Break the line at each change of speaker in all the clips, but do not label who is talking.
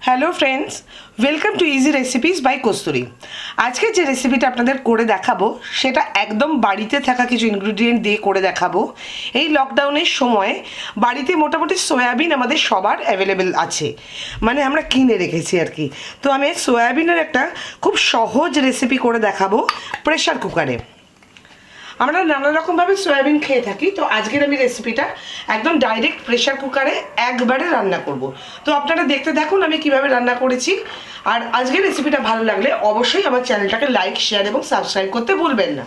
Hello friends, welcome to easy recipes by Kasturi. আজকে যে রেসিপিটা আপনাদের করে দেখাবো সেটা একদম বাড়িতে থাকা কিছু ইনগ্রিডিয়েন্ট দিয়ে করে দেখাবো। এই লকডাউনের সময় বাড়িতে মোটামুটি সয়াবিন আমাদের সবার অ্যাভেলেবেল আছে, মানে আমরা কিনে রেখেছি আর কি। তো আমি সয়াবিনের একটা খুব সহজ রেসিপি করে দেখাবো প্রেশার কুকারে। আমরা নানা রকমভাবে সয়াবিন খেয়ে থাকি, তো আজকের আমি রেসিপিটা একদম ডাইরেক্ট প্রেশার কুকারে একবারে রান্না করব। তো আপনারা দেখতে থাকুন আমি কিভাবে রান্না করেছি। আর আজকের রেসিপিটা ভালো লাগলে অবশ্যই আমার চ্যানেলটাকে লাইক, শেয়ার এবং সাবস্ক্রাইব করতে ভুলবেন না।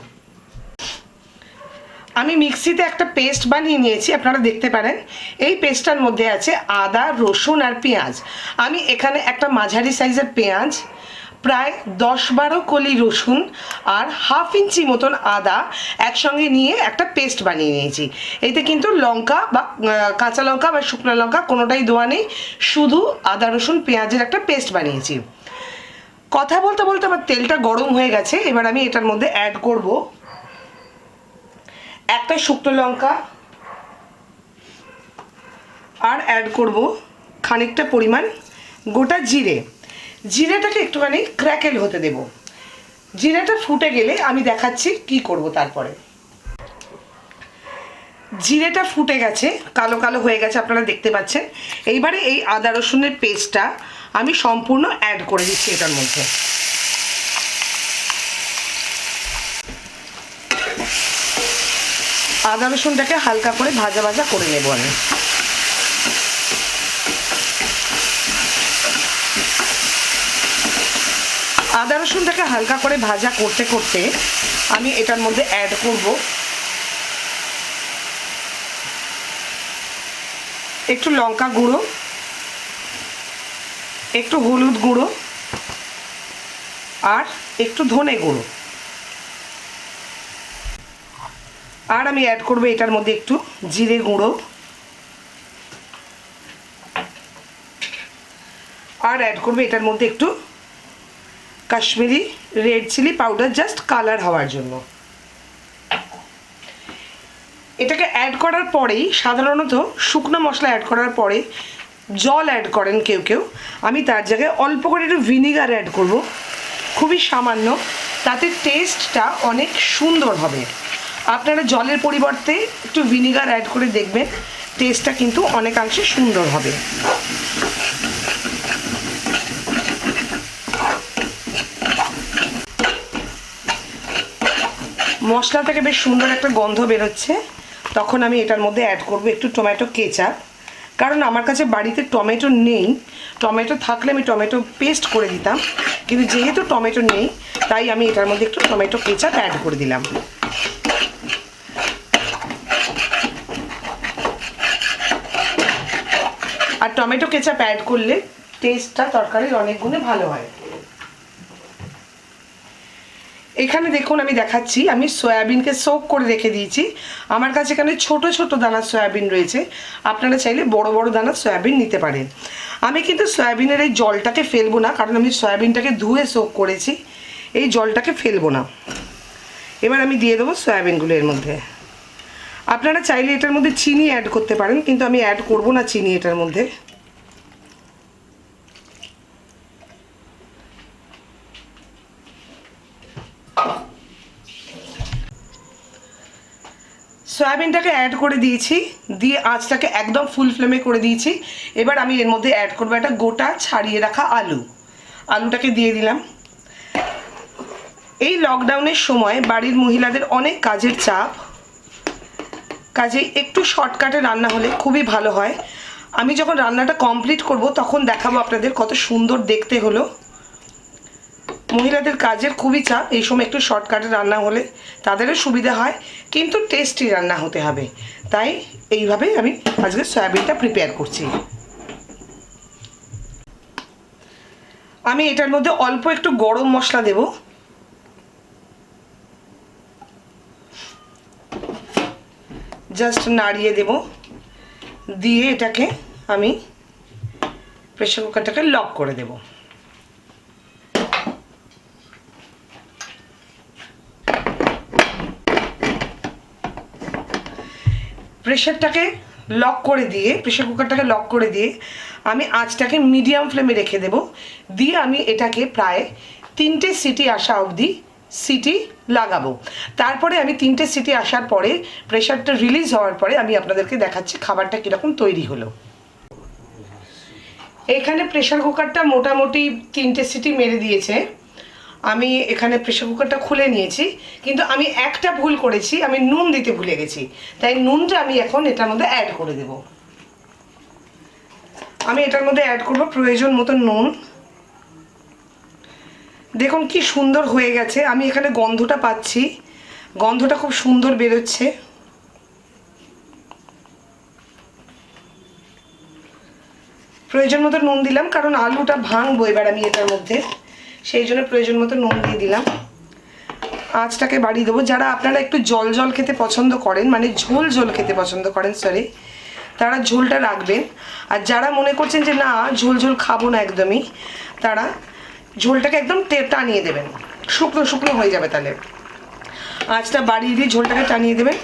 আমি মিক্সিতে একটা পেস্ট বানিয়ে নিয়েছি, আপনারা দেখতে পারেন। এই পেস্টটার মধ্যে আছে আদা, রসুন আর পেঁয়াজ। আমি এখানে একটা মাঝারি সাইজের পেঁয়াজ, প্রায় 10-12 কলি রসুন আর হাফ ইঞ্চি মতন আদা একসঙ্গে নিয়ে একটা পেস্ট বানিয়ে নিয়েছি। এতে কিন্তু লঙ্কা বা কাঁচা লঙ্কা বা শুকনো লঙ্কা কোনোটাই দেওয়া নেই, শুধু আদা রসুন পেঁয়াজের একটা পেস্ট বানিয়েছি। কথা বলতে বলতে আমার তেলটা গরম হয়ে গেছে। এবার আমি এটার মধ্যে অ্যাড করব একটা শুকনো লঙ্কা আর অ্যাড করব খানিকটা পরিমাণ গোটা জিরে। জিরেটাকে একটুখানি ক্র্যাকেল হতে দেব। জিরেটা ফুটে গেলে আমি দেখাচ্ছি কি করব। তারপরে জিরেটা ফুটে গেছে, কালো কালো হয়ে গেছে, আপনারা দেখতে পাচ্ছেন। এইবারে এই আদা রসুনের পেস্টটা আমি সম্পূর্ণ অ্যাড করে দিচ্ছি এটার মধ্যে। আদা রসুনটাকে হালকা করে ভাজা ভাজা করে নেব আমি। আদা রসুনটাকে হালকা করে ভাজা করতে করতে আমি এটার মধ্যে অ্যাড করব একটু লঙ্কা গুঁড়ো, একটু হলুদ গুঁড়ো আর একটু ধনে গুঁড়ো। আর আমি অ্যাড করব এটার মধ্যে একটু জিরে গুঁড়ো আর অ্যাড করব এটার মধ্যে একটু Kashmiri red chilli powder, just colour হওয়ার জন্য। এটাকে অ্যাড করার পরেই সাধারণত শুকনো মশলা অ্যাড করার পরে জল অ্যাড করেন কেউ কেউ, আমি তার জায়গায় অল্প করে একটু ভিনিগার অ্যাড করব, খুবই সামান্য। তাতে টেস্টটা অনেক সুন্দর হবে। আপনারা জলের পরিবর্তে একটু ভিনিগার অ্যাড করে দেখবেন, টেস্টটা কিন্তু অনেকাংশে সুন্দর হবে। মশলা থেকে বেশ সুন্দর একটা গন্ধ বেরোচ্ছে, তখন আমি এটার মধ্যে অ্যাড করব একটু টমেটো কেচাপ। কারণ আমার কাছে বাড়িতে টমেটো নেই, টমেটো থাকলে আমি টমেটো পেস্ট করে দিতাম, কিন্তু যেহেতু টমেটো নেই তাই আমি এটার মধ্যে একটু টমেটো কেচাপ অ্যাড করে দিলাম। আর টমেটো কেচাপ অ্যাড করলে টেস্টটা তরকারির অনেক গুণে ভালো হয়। এখানে দেখুন আমি দেখাচ্ছি, আমি সয়াবিনকে সোক করে রেখে দিয়েছি। আমার কাছে এখানে ছোট ছোট দানার সয়াবিন রয়েছে, আপনারা চাইলে বড় বড় দানার সয়াবিন নিতে পারেন। আমি কিন্তু সয়াবিনের এই জলটাকে ফেলবো না, কারণ আমি সয়াবিনটাকে ধুয়ে সোক করেছি, এই জলটাকে ফেলবো না। এবার আমি দিয়ে দেবো সয়াবিনগুলো এর মধ্যে। আপনারা চাইলে এটার মধ্যে চিনি অ্যাড করতে পারেন, কিন্তু আমি অ্যাড করবো না চিনি এটার মধ্যে। সয়াবিনটাকে অ্যাড করে দিয়েছি, দিয়ে আঁচটাকে একদম ফুল ফ্লেমে করে দিয়েছি। এবার আমি এর মধ্যে অ্যাড করবো একটা গোটা ছাড়িয়ে রাখা আলু। আলুটাকে দিয়ে দিলাম। এই লকডাউনের সময় বাড়ির মহিলাদের অনেক কাজের চাপ, কাজেই একটু শর্টকাটে রান্না হলে খুবই ভালো হয়। আমি যখন রান্নাটা কমপ্লিট করব তখন দেখাবো আপনাদের কত সুন্দর দেখতে হলো। মহিলাদের কাজের খুবই চাপ, এই সময় একটু শর্টকাটে রান্না হলে তাদেরও সুবিধা হয়, কিন্তু টেস্টি রান্না হতে হবে। তাই এইভাবে আমি আজকে সয়াবিনটা প্রিপেয়ার করছি। আমি এটার মধ্যে অল্প একটু গরম মশলা দেব, জাস্ট নাড়িয়ে দেব, দিয়ে এটাকে আমি প্রেসার কুকারটাকে লক করে দেব। প্রেসারটাকে লক করে দিয়ে, প্রেশার কুকারটাকে লক করে দিয়ে আমি আঁচটাকে মিডিয়াম ফ্লেমে রেখে দেব। দিয়ে আমি এটাকে প্রায় 3টে সিটি আসা অবধি সিটি লাগাবো। তারপরে আমি 3টে সিটি আসার পরে প্রেশারটা রিলিজ হওয়ার পরে আমি আপনাদেরকে দেখাচ্ছি খাবারটা কীরকম তৈরি হলো। এখানে প্রেশার কুকারটা মোটামুটি 3টে সিটি মেরে দিয়েছে। আমি এখানে প্রেশার কুকারটা খুলে নিয়েছি, কিন্তু আমি একটা ভুল করেছি, আমি নুন দিতে ভুলে গেছি। তাই নুনটা আমি এখন এটার মধ্যে অ্যাড করে দেব। আমি এটার মধ্যে অ্যাড করব প্রয়োজন মতো নুন। দেখুন কি সুন্দর হয়ে গেছে, আমি এখানে গন্ধটা পাচ্ছি, গন্ধটা খুব সুন্দর বেরোচ্ছে। প্রয়োজন মতো নুন দিলাম, কারণ আলুটা ভাঙবো এবার আমি এটার মধ্যে, সেই জন্য প্রয়োজন মতো নুন দিয়ে দিলাম। আঁচটাকে বাড়িয়ে দেবো। যারা আপনারা একটু জল জল খেতে পছন্দ করেন, মানে ঝোল ঝোল খেতে পছন্দ করেন সরি, তারা ঝোলটা রাখবেন। আর যারা মনে করছেন যে না ঝোল ঝোল খাবো না একদমই, তারা ঝোলটাকে একদম টানিয়ে দেবেন, শুকনো শুকনো হয়ে যাবে। তাহলে আঁচটা বাড়িয়ে দিয়ে ঝোলটাকে টানিয়ে দেবেন।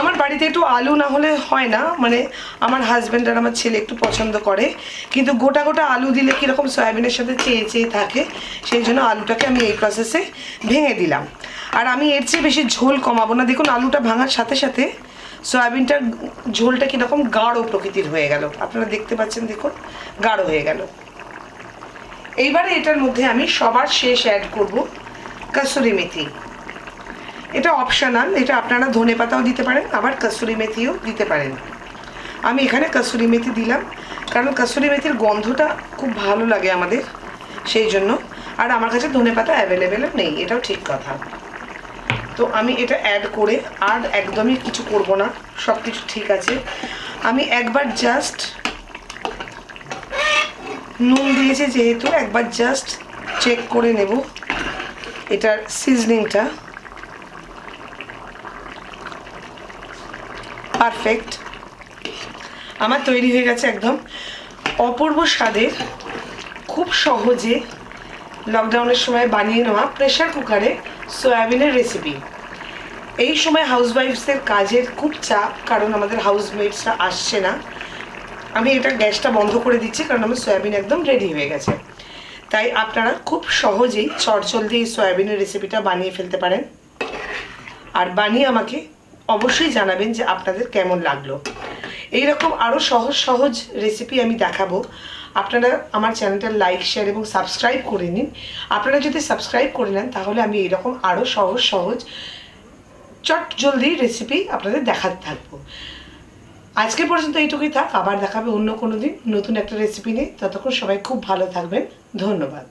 আমার বাড়িতে একটু আলু না হলে হয় না, মানে আমার হাজব্যান্ড আর আমার ছেলে একটু পছন্দ করে, কিন্তু গোটা গোটা আলু দিলে কীরকম সয়াবিনের সাথে চেয়ে চেয়ে থাকে, সেই জন্য আলুটাকে আমি এই প্রসেসে ভেঙে দিলাম। আর আমি এর চেয়ে বেশি ঝোল কমাবো না। দেখুন আলুটা ভাঙার সাথে সাথে সয়াবিনটার ঝোলটা কীরকম গাঢ় প্রকৃতির হয়ে গেল, আপনারা দেখতে পাচ্ছেন, দেখুন গাঢ় হয়ে গেল। এইবারে এটার মধ্যে আমি সবার শেষ অ্যাড করব কসুরি মেথি। এটা অপশনাল, এটা আপনারা ধনে পাতাও দিতে পারেন, আবার কসুরি মেথিও দিতে পারেন। আমি এখানে কসুরি মেথি দিলাম, কারণ কসুরি মেথির গন্ধটা খুব ভালো লাগে আমাদের, সেই জন্য। আর আমার কাছে ধনে পাতা অ্যাভেলেবেল নেই, এটাও ঠিক কথা। তো আমি এটা অ্যাড করে আর একদমই কিছু করব না, সব কিছু ঠিক আছে। আমি একবার জাস্ট নুন দিয়েছি যেহেতু, একবার জাস্ট চেক করে নেব এটার সিজনিংটা। পারফেক্ট, আমার তৈরি হয়ে গেছে একদম অপূর্ব স্বাদের, খুব সহজে লকডাউনের সময় বানিয়ে নেওয়া প্রেশার কুকারে সয়াবিনের রেসিপি। এই সময় হাউসওয়াইফসদের কাজের খুব চাপ, কারণ আমাদের হাউসমেটসরা আসছে না। আমি এটা গ্যাসটা বন্ধ করে দিচ্ছি, কারণ আমার সয়াবিন একদম রেডি হয়ে গেছে। তাই আপনারা খুব সহজেই চটজলদি এই সয়াবিনের রেসিপিটা বানিয়ে ফেলতে পারেন। আর বানিয়ে আমাকে অবশ্যই জানাবেন যে আপনাদের কেমন লাগলো। এইরকম আরও সহজ সহজ রেসিপি আমি দেখাবো। আপনারা আমার চ্যানেলটা লাইক, শেয়ার এবং সাবস্ক্রাইব করে নিন। আপনারা যদি সাবস্ক্রাইব করে নেন তাহলে আমি এরকম আরও সহজ সহজ চট জলদি রেসিপি আপনাদের দেখাতে থাকবো। আজকে পর্যন্ত এইটুকুই থাক, আবার দেখাবে অন্য কোনো দিন নতুন একটা রেসিপি নিয়ে। ততক্ষণ সবাই খুব ভালো থাকবেন, ধন্যবাদ।